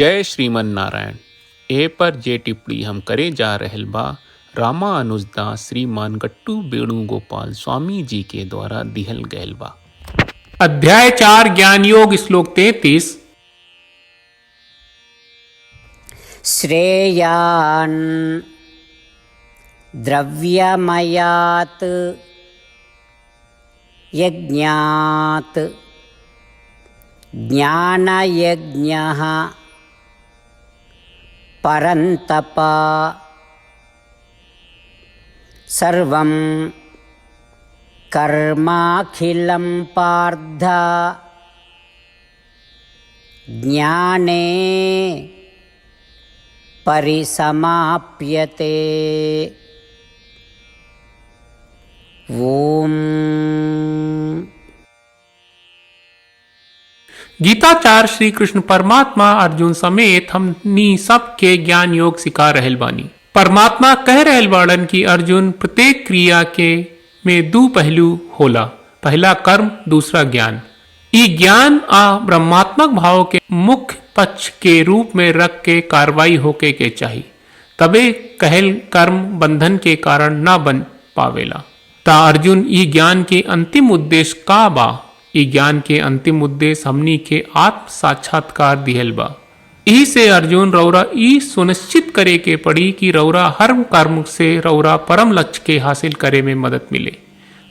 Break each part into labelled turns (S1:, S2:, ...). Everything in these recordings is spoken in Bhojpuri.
S1: जय श्रीमन नारायण। ए पर जे टिप्पणी हम करे जा रहल बा रामानुजदास श्रीमान गट्टू वेणुगोपाल स्वामी जी के द्वारा दिहल गयल बा। अध्याय 4 ज्ञान योग श्लोक 33।
S2: श्रेयान् द्रव्यमयात् यज्ञात् ज्ञानयज्ञः परन्तप सर्वं कर्माखिलं पार्थ ज्ञाने परिसमाप्यते। ओम।
S1: गीताचार्य श्री कृष्ण परमात्मा अर्जुन समेत हमनी सबके ज्ञान योग सिखा रहल बानी। परमात्मा कह रहल बाड़न कि अर्जुन प्रत्येक क्रिया के में दो पहलू होला, पहला कर्म दूसरा ज्ञान। ई ज्ञान आ ब्रह्मात्मक भाव के मुख्य पक्ष के रूप में रख के कार्रवाई होके के चाहिए, तबे कहल कर्म बंधन के कारण ना बन पावेला। ता अर्जुन ई ज्ञान के अंतिम उद्देश्य का बा? ई ज्ञान के अंतिम उद्देश्य हमनी के आत्म साक्षात्कार दिहल बा। यही से अर्जुन रौरा ई सुनिश्चित करे के पड़ी कि रौरा हर कर्म से रौरा परम लक्ष्य के हासिल करे में मदद मिले,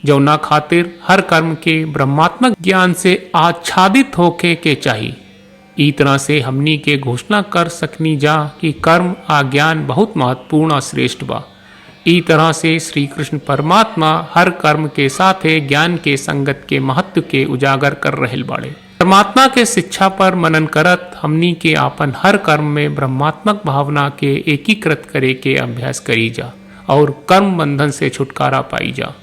S1: जौना खातिर हर कर्म के ब्रह्मात्मक ज्ञान से आच्छादित होके के चाहिए। ई तरह से हमनी के घोषणा कर सकनी जा कि कर्म आ ज्ञान बहुत महत्वपूर्ण और श्रेष्ठ बा। ई तरह से श्री कृष्ण परमात्मा हर कर्म के साथे ज्ञान के संगत के महत्व के उजागर कर रहल बाड़े। परमात्मा के शिक्षा पर मनन करत हमनी के आपन हर कर्म में ब्रह्मात्मक भावना के एकीकृत करे के अभ्यास करी जा और कर्म बंधन से छुटकारा पाई जा।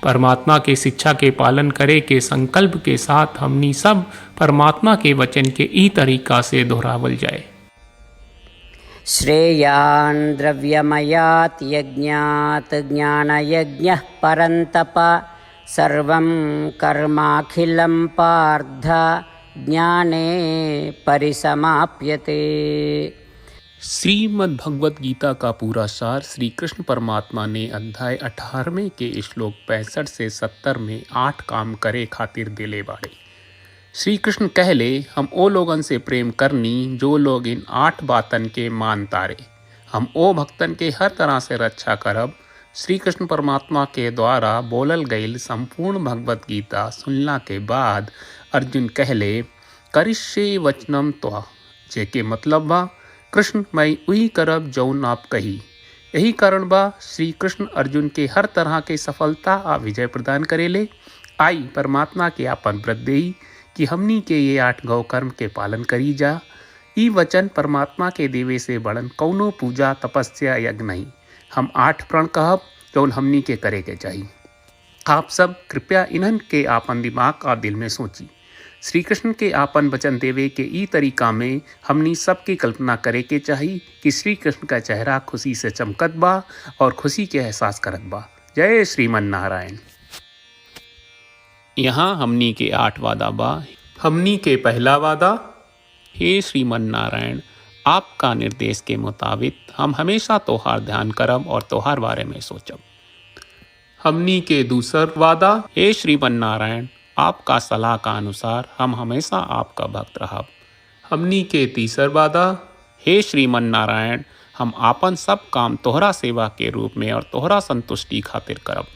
S1: परमात्मा के शिक्षा के पालन करे के संकल्प के साथ हमनी सब परमात्मा के वचन के ई तरीका से दोहरावल जाए।
S2: श्रेयान् द्रव्यमयात् यज्ञात् ज्ञानयज्ञः परन्तप सर्वं कर्माखिलं पार्थ ज्ञाने परिसमाप्यते।
S1: श्रीमद् भगवत गीता का पूरा सार श्री कृष्ण परमात्मा ने अध्याय 18वें के श्लोक 65 से 70 में 8 काम करे खातिर दिले बाड़े। श्री कृष्ण कहले, हम ओ लोगन से प्रेम करनी जो लोग इन 8 बातन के मान तारे। हम ओ भक्तन के हर तरह से रक्षा करब। श्री कृष्ण परमात्मा के द्वारा बोलल गईल संपूर्ण भगवत गीता सुनला के बाद अर्जुन कहले, करिष्ये वचनम त्वा, जेके मतलब बा कृष्ण मैं वही करब जौन आप कही। यही कारण बा श्री कृष्ण अर्जुन के हर तरह के सफलता आ विजय प्रदान करेले। आई परमात्मा के आपन व्रत देई कि हमनी के ये 8 गौ कर्म के पालन करी जा। ई वचन परमात्मा के देवे से बड़न कौनो पूजा तपस्या यज्ञ नहीं। हम 8 प्रण कहब जौन हमनी के करे के चाहिए। आप सब कृपया इन्हन के आपन दिमाग और दिल में सोची। श्री कृष्ण के आपन वचन देवे के ई तरीका में हमनी सबकी कल्पना करे के चाहिए कि श्री कृष्ण का चेहरा खुशी से चमकत बा और खुशी के एहसास करत बा। जय श्रीमन नारायण। यहाँ हमनी के 8 वादा बा। हमनी के पहला वादा, हे श्रीमन नारायण, आपका निर्देश के मुताबिक हम हमेशा तोहार ध्यान करब और तोहार बारे में सोचब। हमनी के दूसर वादा, हे श्रीमन नारायण, आपका सलाह का अनुसार हम हमेशा आपका भक्त रहब। हमनी के तीसर वादा, हे श्रीमन नारायण, हम आपन सब काम तोहरा सेवा के रूप में और तोहरा संतुष्टि खातिर करब।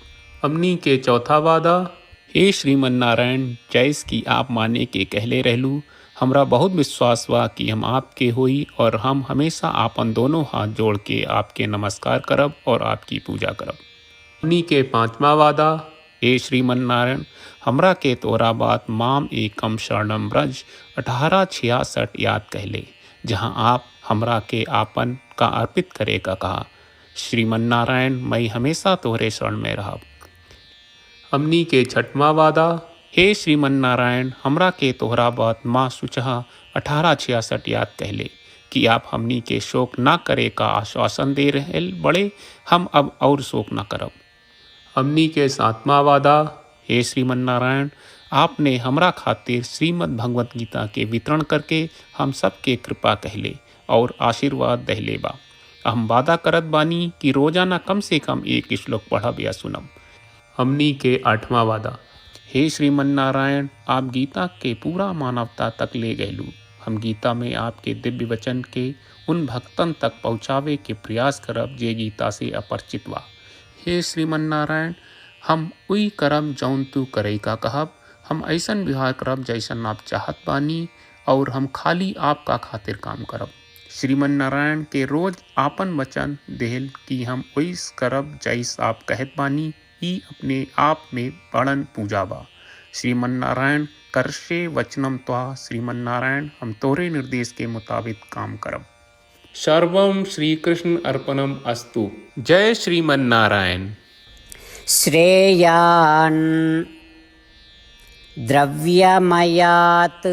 S1: हमनी के चौथा वादा, हे श्रीमन नारायण, जैस की आप माने के कहले रहलू, हमरा बहुत विश्वास बा कि हम आपके होई और हम हमेशा आपन दोनों हाथ जोड़ के आपके नमस्कार करब और आपकी पूजा करब। हमनी के 5वां वादा, हे श्रीमन नारायण, हमरा के तोरा बात माम एकम शरणम ब्रज 1866 याद कहले, जहाँ आप हमरा के आपन का अर्पित करे का कहा। श्रीमन नारायण, मैं हमेशा तोहरे शरण में रहब। हमनी के 6वां वादा, हे श्रीमन नारायण, हमरा के तोहरा बात माँ सुचहा 1866 याद कहले कि आप हमनी के शोक ना करे का आश्वासन दे रहे बड़े, हम अब और शोक ना करब। हमनी के 7वां वादा, हे श्रीमन नारायण, आपने हमरा खातिर श्रीमद् भगवत गीता के वितरण करके हम सबके कृपा कहले और आशीर्वाद दहले बा। हम वादा करत बानी कि रोजाना कम से कम एक श्लोक पढ़ब या सुनब। हमनी के 8वां वादा। हे श्रीमन नारायण, आप गीता के पूरा मानवता तक ले गयलू। हम गीता में आपके दिव्य वचन के उन भक्तन तक पहुँचावे के प्रयास करब जे गीता से अपरिचित बा। हे श्रीमन नारायण, हम उई करब जौन तू करे का कहब। हम ऐसन व्यवहार करब जैसन आप चाहत बानी और हम खाली आपका खातिर काम करब। श्रीमन नारायण के रोज आपन वचन देहल कि हम ओइस करब जैस आप कहत बानी, ई अपने आप में बड़न पूजा बा। श्रीमन नारायण, करशे वचनम त्वा। श्रीमन नारायण, हम तोरे निर्देश के मुताबिक काम करब। सर्वम श्री कृष्ण अर्पणम अस्तु। जय श्रीमन नारायण।
S2: श्रेयान् द्रव्यमयात्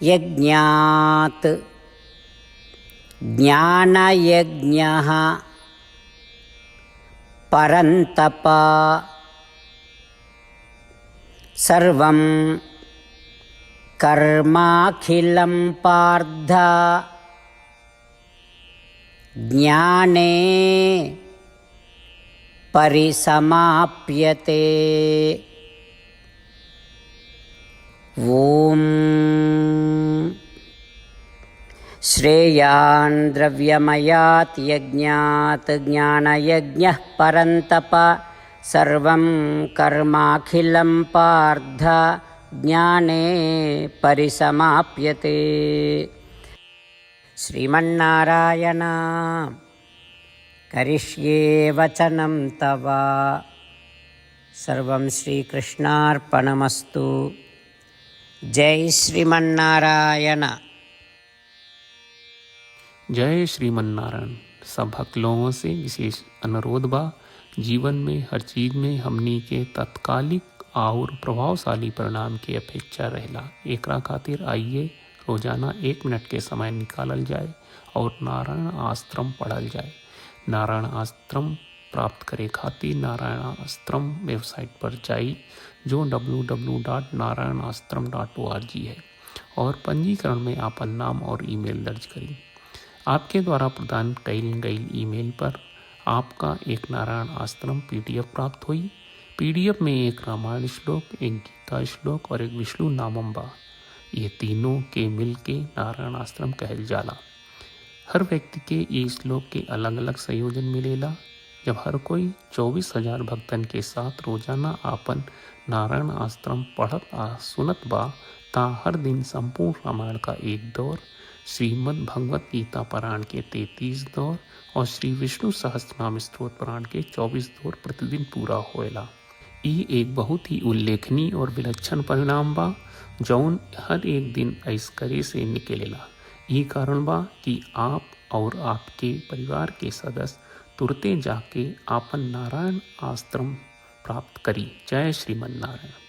S2: यज्ञात् ज्ञानयज्ञः परन्तप सर्वं कर्माखिलं पार्थ ज्ञाने परिसमाप्यते। ॐ श्रेयान् द्रव्यमयात् यज्ञात् ज्ञानयज्ञः परन्तप सर्वं कर्माखिलं पार्थ ज्ञाने परिसमाप्यते। श्रीमन्नारायण, करिष्ये वचनं तव। सर्वं श्रीकृष्णार्पणमस्तु। जय श्रीमन्नारायण।
S1: जय श्रीमन नारायण। सब भक्त लोगों से विशेष अनुरोध बा, जीवन में हर चीज में हमनी के तत्कालिक और प्रभावशाली परिणाम की अपेक्षा रहेला। एकरा खातिर आइए रोजाना 1 मिनट के समय निकालल जाए और नारायण आश्रम पढ़ल जाए। नारायण आश्रम प्राप्त करे खातिर नारायण आश्रम वेबसाइट पर जाई, जो www.narayanaashram.org है, और पंजीकरण में आपन नाम और ईमेल दर्ज करी। आपके द्वारा प्रदान कईल गई ईमेल पर आपका एक नारायण आश्रम PDF प्राप्त हुई। PDF में एक रामायण श्लोक, एक गीता श्लोक और एक विष्णु नामम बा। ये तीनों के मिल के नारायण आश्रम कहल जाला। हर व्यक्ति के ये श्लोक के अलग अलग संयोजन मिलेला। जब हर कोई 24,000 भक्तन के साथ रोजाना आपन नारायण आश्रम पढ़त आ सुनत बा, ता हर दिन संपूर्ण रामायण का एक दौर, श्रीमद् भगवत गीता पारायण के 33 दौर और श्री विष्णु सहस्त्रनाम स्तोत्र पारायण के 24 दौर प्रतिदिन पूरा होएला। ई एक बहुत ही उल्लेखनीय और विलक्षण परिणाम बा, जौन हर एक दिन ऐस करे से निकलेला। ई कारण बा कि आप और आपके परिवार के सदस्य तुरते जाके आपन नारायण आश्रम प्राप्त करी। जय श्रीमन नारायण।